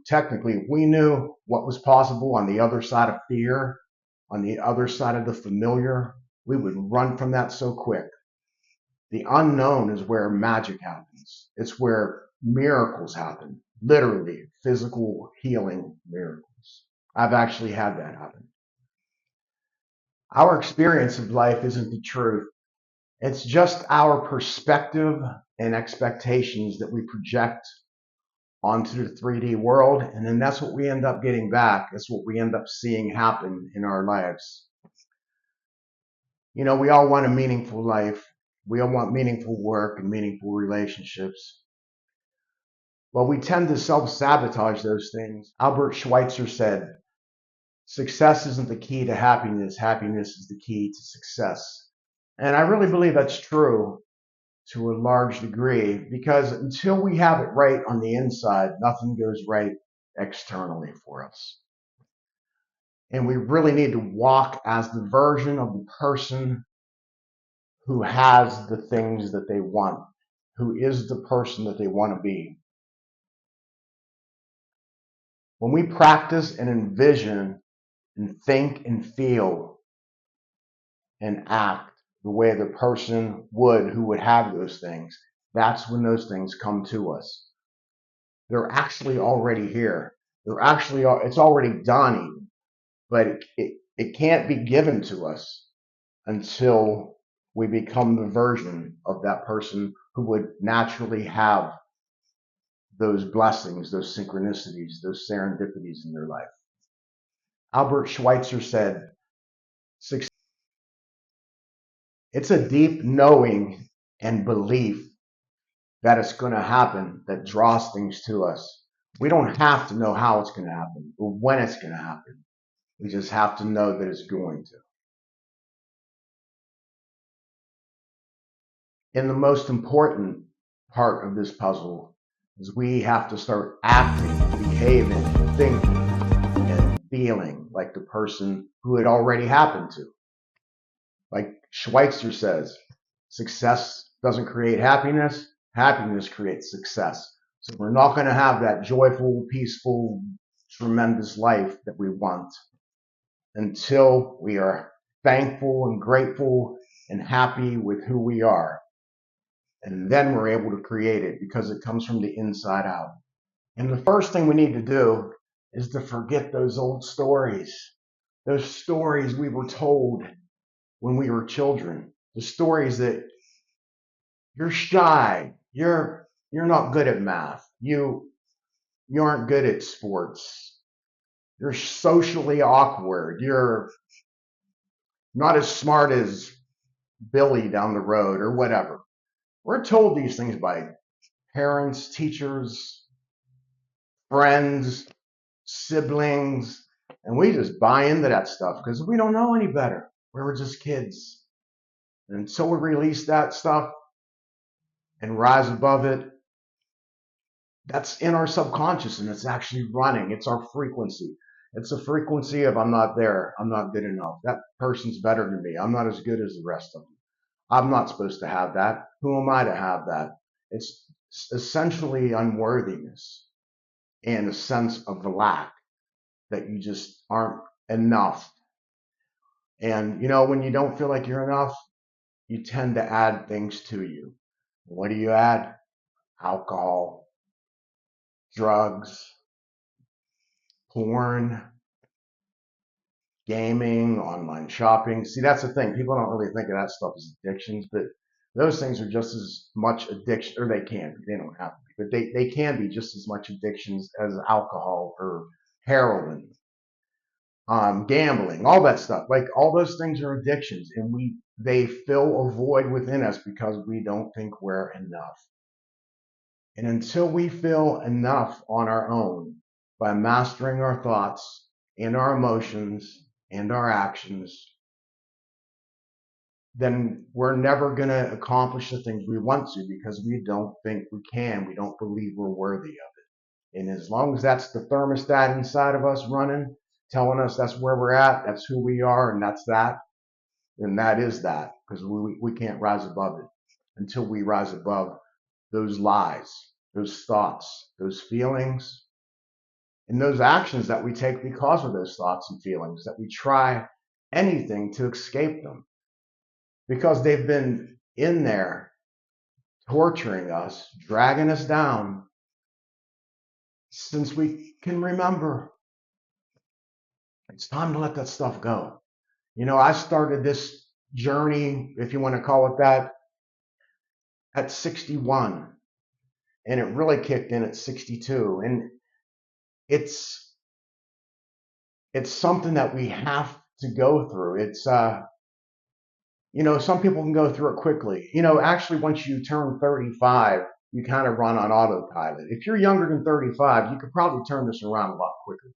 technically, if we knew what was possible on the other side of fear, on the other side of the familiar, we would run from that so quick. The unknown is where magic happens. It's where miracles happen, literally physical healing miracles. I've actually had that happen. Our experience of life isn't the truth. It's just our perspective and expectations that we project onto the 3D world, and then that's what we end up getting back. That's what we end up seeing happen in our lives. We all want a meaningful life. We all want meaningful work and meaningful relationships. Well, we tend to self-sabotage those things. Albert Schweitzer said, success isn't the key to happiness. Happiness is the key to success. And I really believe that's true to a large degree, because until we have it right on the inside, nothing goes right externally for us. And we really need to walk as the version of the person who has the things that they want, who is the person that they want to be. When we practice and envision and think and feel and act the way the person would who would have those things, that's when those things come to us. They're actually already here. It's already done even, but it can't be given to us until we become the version of that person who would naturally have those blessings, those synchronicities, those serendipities in their life. Albert Schweitzer said, it's a deep knowing and belief that it's going to happen that draws things to us. We don't have to know how it's going to happen or when it's going to happen. We just have to know that it's going to. And the most important part of this puzzle is we have to start acting, behaving, thinking, and feeling like the person who it already happened to. Like Schweitzer says, success doesn't create happiness, happiness creates success. So we're not going to have that joyful, peaceful, tremendous life that we want until we are thankful and grateful and happy with who we are. And then we're able to create it because it comes from the inside out. And the first thing we need to do is to forget those old stories, those stories we were told when we were children, the stories that you're shy, you're not good at math, you aren't good at sports, you're socially awkward, you're not as smart as Billy down the road or whatever. We're told these things by parents, teachers, friends, siblings, and we just buy into that stuff because we don't know any better. We were just kids. And until we release that stuff and rise above it, that's in our subconscious and it's actually running. It's our frequency. It's a frequency of I'm not there. I'm not good enough. That person's better than me. I'm not as good as the rest of them. I'm not supposed to have that. Who am I to have that? It's essentially unworthiness and a sense of lack that you just aren't enough. And when you don't feel like you're enough, you tend to add things to you. What do you add? Alcohol, drugs, porn, gaming, online shopping. See, that's the thing. People don't really think of that stuff as addictions, but those things are just as much addiction, or they can be. They don't have to be, but they can be just as much addictions as alcohol or heroin, gambling, all that stuff. Like all those things are addictions, and they fill a void within us because we don't think we're enough. And until we feel enough on our own by mastering our thoughts and our emotions and our actions, then we're never going to accomplish the things we want to because we don't think we can. We don't believe we're worthy of it. And as long as that's the thermostat inside of us running, telling us that's where we're at, that's who we are, and that's that, then that is that, because we can't rise above it until we rise above those lies, those thoughts, those feelings, And those actions that we take because of those thoughts and feelings, that we try anything to escape them because they've been in there torturing us, dragging us down since we can remember. It's time to let that stuff go. I started this journey, if you want to call it that, at 61, and it really kicked in at 62. And it's something that we have to go through. It's some people can go through it quickly. Actually, once you turn 35, you kind of run on autopilot. If you're younger than 35, you could probably turn this around a lot quicker.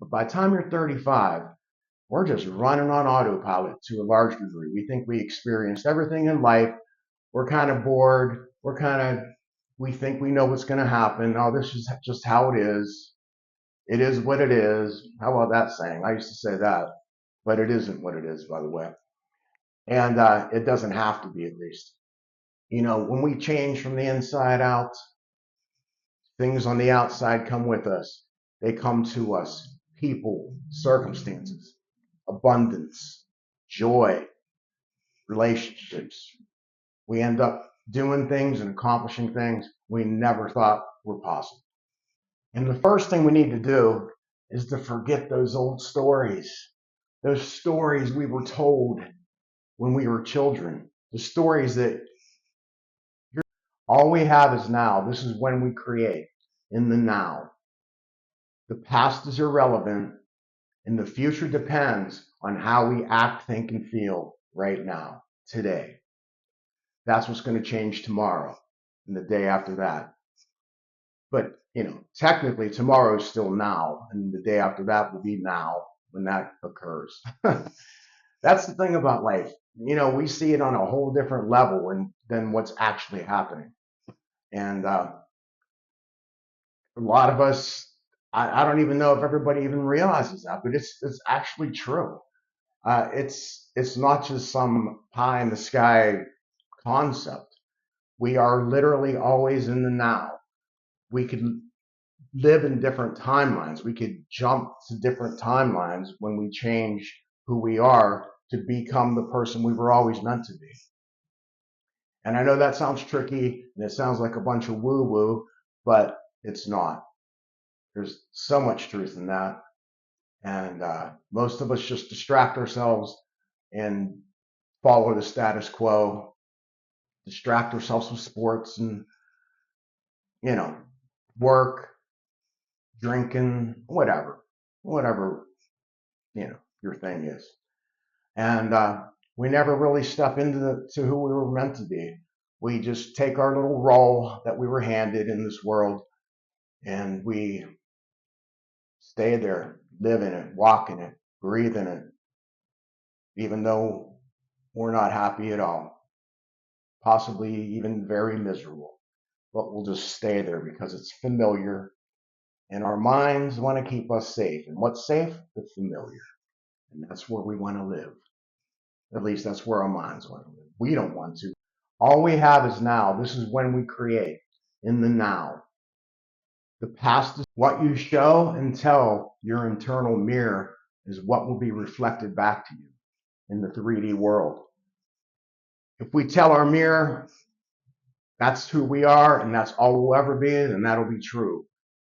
But by the time you're 35, we're just running on autopilot to a large degree. We think we experienced everything in life. We're kind of bored. We think we know what's going to happen. Oh, this is just how it is. It is what it is. How about that saying? I used to say that, but it isn't what it is, by the way. And it doesn't have to be, at least. When we change from the inside out, things on the outside come with us. They come to us. People, circumstances, abundance, joy, relationships. We end up doing things and accomplishing things we never thought were possible. And the first thing we need to do is to forget those old stories, those stories we were told when we were children, the stories that all we have is now. This is when we create in the now. The past is irrelevant, and the future depends on how we act, think, and feel right now, today. That's what's going to change tomorrow and the day after that. But, technically tomorrow is still now, and the day after that will be now when that occurs. That's the thing about life. We see it on a whole different level than what's actually happening. And a lot of us, I don't even know if everybody even realizes that, but it's actually true. It's not just some pie in the sky concept. We are literally always in the now. We could live in different timelines. We could jump to different timelines when we change who we are to become the person we were always meant to be. And I know that sounds tricky and it sounds like a bunch of woo-woo, but it's not. There's so much truth in that. And most of us just distract ourselves and follow the status quo, distract ourselves with sports and, work, drinking, whatever, your thing is. And we never really step into who we were meant to be. We just take our little role that we were handed in this world and we stay there, live in it, walk in it, breathe in it, even though we're not happy at all, possibly even very miserable. But we'll just stay there because it's familiar and our minds want to keep us safe. And what's safe? The familiar. And that's where we want to live. At least that's where our minds want to live. We don't want to. All we have is now. This is when we create in the now. The past is what you show and tell your internal mirror is what will be reflected back to you in the 3D world. If we tell our mirror that's who we are and that's all we'll ever be, then that'll be true.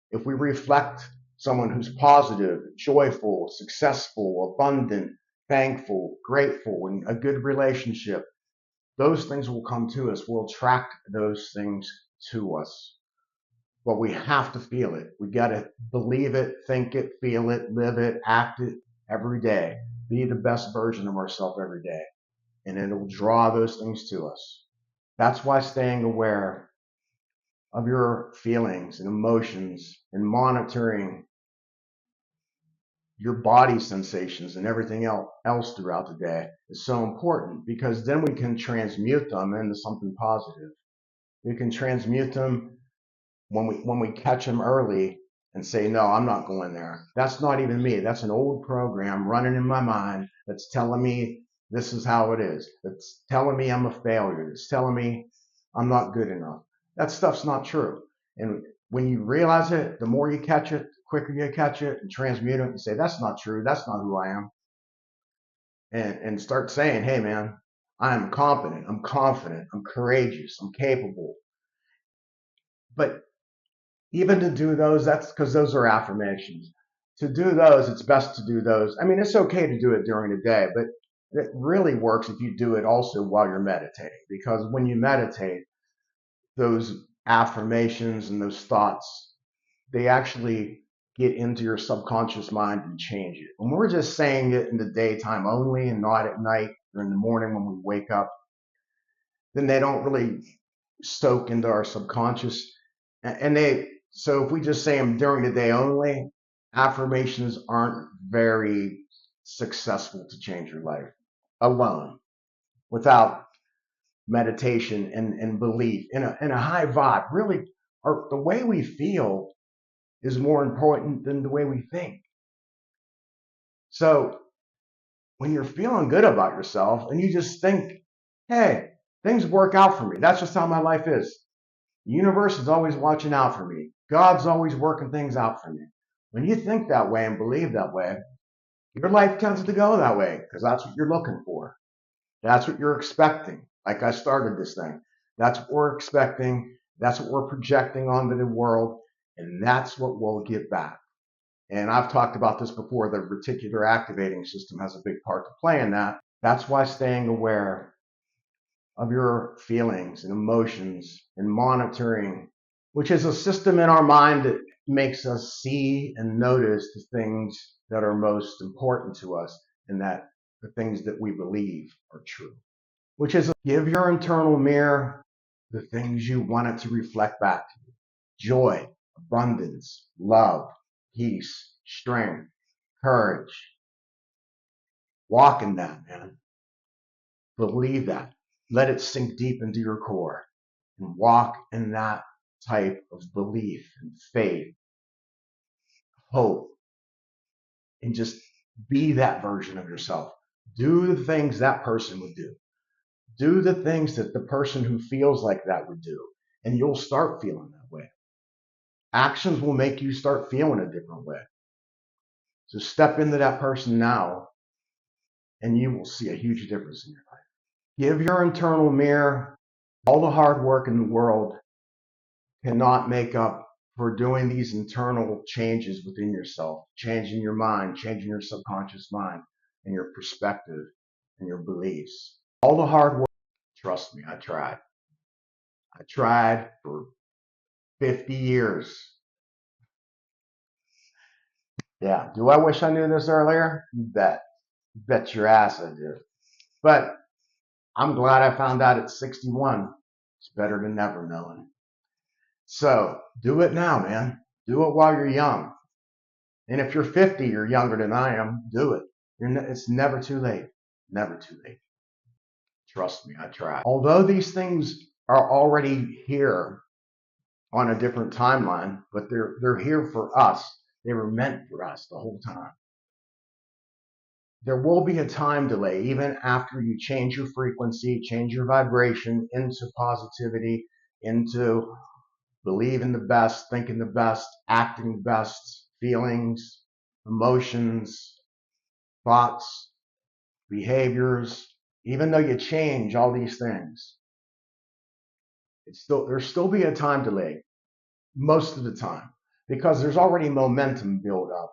If we reflect someone who's positive, joyful, successful, abundant, thankful, grateful, and a good relationship, those things will come to us. We'll attract those things to us. But we have to feel it. We got to believe it, think it, feel it, live it, act it every day. Be the best version of ourselves every day. And it'll draw those things to us. That's why staying aware of your feelings and emotions and monitoring your body sensations and everything else throughout the day is so important, because then we can transmute them into something positive. We can transmute them when we catch them early and say, no, I'm not going there. That's not even me. That's an old program running in my mind that's telling me this is how it is. It's telling me I'm a failure. It's telling me I'm not good enough. That stuff's not true. And when you realize it, the more you catch it, the quicker you catch it and transmute it and say, that's not true. That's not who I am. And start saying, hey, man, I'm competent. I'm confident. I'm courageous. I'm capable. But even to do those, that's because those are affirmations. To do those, it's best to do those. I mean, it's okay to do it during the day, but it really works if you do it also while you're meditating. Because when you meditate, those affirmations and those thoughts, they actually get into your subconscious mind and change it. When we're just saying it in the daytime only and not at night or in the morning when we wake up, then they don't really soak into our subconscious. And so if we just say them during the day only, affirmations aren't very successful to change your life alone without meditation and belief in a high vibe. Really, the way we feel is more important than the way we think. So when you're feeling good about yourself and you just think, hey, things work out for me. That's just how my life is. The universe is always watching out for me. God's always working things out for me. When you think that way and believe that way, your life tends to go that way because that's what you're looking for. That's what you're expecting. Like I started this thing. That's what we're expecting. That's what we're projecting onto the world. And that's what we'll get back. And I've talked about this before. The reticular activating system has a big part to play in that. That's why staying aware of your feelings and emotions and monitoring, which is a system in our mind that makes us see and notice the things that are most important to us and that the things that we believe are true, which is give your internal mirror the things you want it to reflect back to you: joy, abundance, love, peace, strength, courage. Walk in that, man. Believe that. Let it sink deep into your core and walk in that type of belief and faith, hope, and just be that version of yourself. Do the things that person would do. Do the things that the person who feels like that would do, and you'll start feeling that way. Actions will make you start feeling a different way. So step into that person now, and you will see a huge difference in your life. Give your internal mirror. All the hard work in the world cannot make up for doing these internal changes within yourself, changing your mind, changing your subconscious mind and your perspective and your beliefs. All the hard work, trust me, I tried. I tried for 50 years. Yeah. Do I wish I knew this earlier? You bet. You bet your ass I do. But I'm glad I found out at 61. It's better than never knowing. So do it now, man. Do it while you're young. And if you're 50, you're younger than I am, do it. It's never too late. Never too late. Trust me, I tried. Although these things are already here on a different timeline, but they're here for us. They were meant for us the whole time. There will be a time delay, even after you change your frequency, change your vibration into positivity, into believing the best, thinking the best, acting the best, feelings, emotions, thoughts, behaviors. Even though you change all these things, there's still be a time delay most of the time because there's already momentum built up,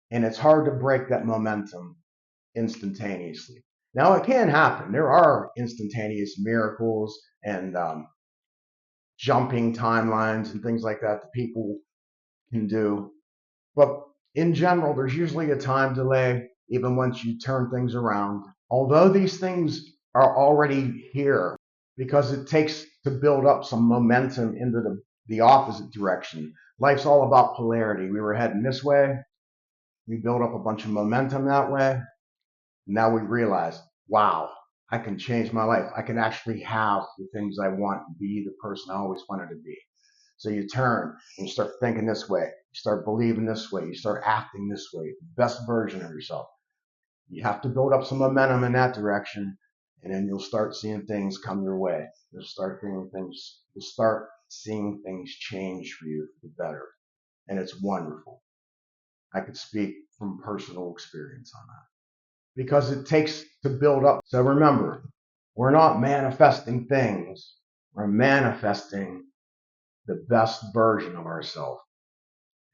and it's hard to break that momentum instantaneously. Now it can happen. There are instantaneous miracles and jumping timelines and things like that people can do. But in general, there's usually a time delay, even once you turn things around. Although these things are already here, because it takes to build up some momentum into the opposite direction. Life's all about polarity. We were heading this way. We built up a bunch of momentum that way. Now we realize, wow, I can change my life. I can actually have the things I want and be the person I always wanted to be. So you turn and you start thinking this way. You start believing this way. You start acting this way. The best version of yourself. You have to build up some momentum in that direction, and then you'll start seeing things come your way. You'll start seeing things. You'll start seeing things change for you for the better. And it's wonderful. I could speak from personal experience on that because it takes to build up. So remember, we're not manifesting things, we're manifesting the best version of ourselves.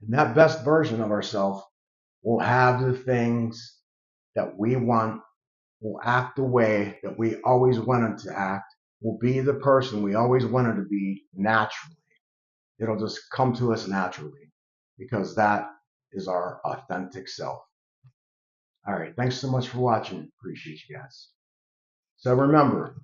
And that best version of ourselves will have the things that we want, will act the way that we always wanted to act, will be the person we always wanted to be naturally. It'll just come to us naturally because that is our authentic self. All right. Thanks so much for watching. Appreciate you guys. So remember,